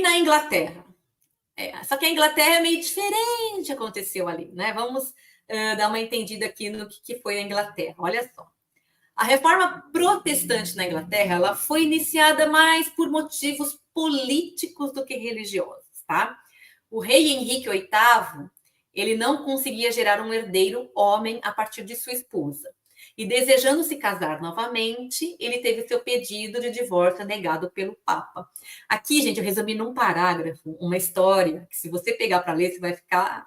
na Inglaterra? Só que a Inglaterra é meio diferente, aconteceu ali, né? Vamos dar uma entendida aqui no que foi a Inglaterra. Olha só. A reforma protestante na Inglaterra, ela foi iniciada mais por motivos políticos do que religiosos, tá? O rei Henrique VIII, ele não conseguia gerar um herdeiro homem a partir de sua esposa. E desejando se casar novamente, ele teve seu pedido de divórcio negado pelo Papa. Aqui, gente, eu resumi num parágrafo uma história que, se você pegar para ler, você vai ficar...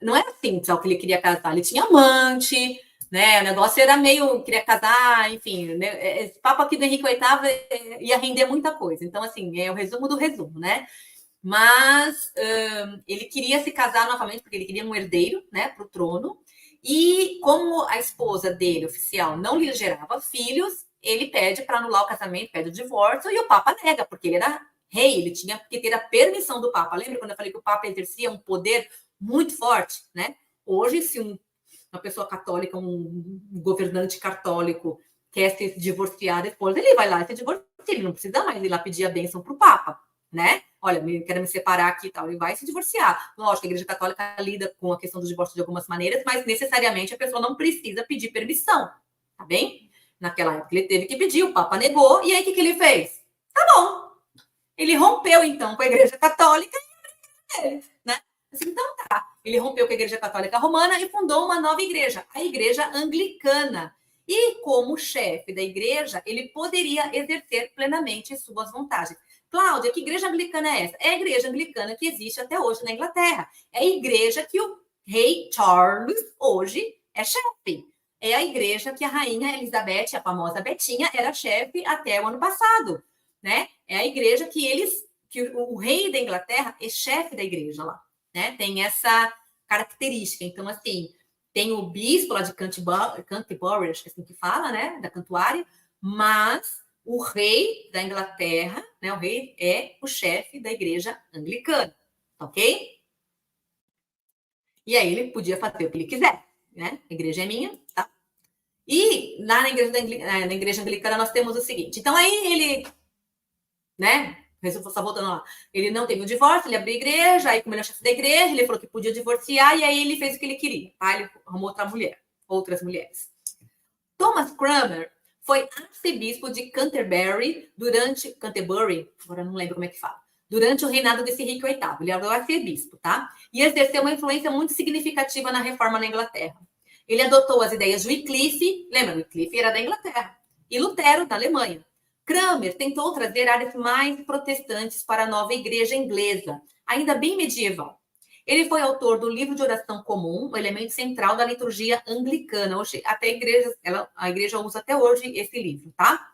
Não era assim só que ele queria casar, ele tinha amante, né? O negócio era meio... queria casar, enfim. Né? Esse papo aqui do Henrique VIII ia render muita coisa. Então, assim, é o resumo do resumo, né? Mas ele queria se casar novamente porque ele queria um herdeiro, né, para o trono. E como a esposa dele, oficial, não lhe gerava filhos, ele pede para anular o casamento, pede o divórcio, e o Papa nega, porque ele era rei, ele tinha que ter a permissão do Papa. Lembra quando eu falei que o Papa exercia um poder muito forte, né? Hoje, se uma pessoa católica, um governante católico quer se divorciar depois, ele vai lá e se divorcia, ele não precisa mais ir lá pedir a bênção para o Papa, né? Olha, quero me separar aqui e tal, ele vai se divorciar. Lógico, a Igreja Católica lida com a questão do divórcio de algumas maneiras, mas necessariamente a pessoa não precisa pedir permissão, tá bem? Naquela época ele teve que pedir, o Papa negou, e aí o que ele fez? Tá bom. Ele rompeu, então, com a Igreja Católica e ele, né? Assim, então tá. Ele rompeu com a Igreja Católica Romana e fundou uma nova igreja, a Igreja Anglicana. E como chefe da igreja, ele poderia exercer plenamente suas vontades. Cláudia, que igreja anglicana é essa? É a igreja anglicana que existe até hoje na Inglaterra. É a igreja que o rei Charles hoje é chefe. É a igreja que a rainha Elizabeth, a famosa Betinha, era chefe até o ano passado, né? É a igreja que o rei da Inglaterra é chefe da igreja lá, né? Tem essa característica. Então, assim, tem o bispo lá de Canterbury, acho que é assim que fala, né? Da Cantuária, mas o rei da Inglaterra, né? O rei é o chefe da igreja anglicana, ok? E aí ele podia fazer o que ele quiser, né? A igreja é minha, tá? E na igreja anglicana nós temos o seguinte. Então aí ele, né? Só voltando lá. Ele não teve o divórcio, ele abriu a igreja, aí como ele é chefe da igreja, ele falou que podia divorciar, e aí ele fez o que ele queria, tá? Ele arrumou outras mulheres. Thomas Cranmer foi arcebispo de Canterbury, agora não lembro como é que fala, durante o reinado desse Henrique VIII. Ele era o arcebispo, tá? E exerceu uma influência muito significativa na reforma na Inglaterra. Ele adotou as ideias de Wycliffe, lembra, Wycliffe era da Inglaterra, e Lutero, da Alemanha. Cranmer tentou trazer áreas mais protestantes para a nova igreja inglesa, ainda bem medieval. Ele foi autor do livro de oração comum, o elemento central da liturgia anglicana. Hoje, até a igreja usa até hoje esse livro, tá?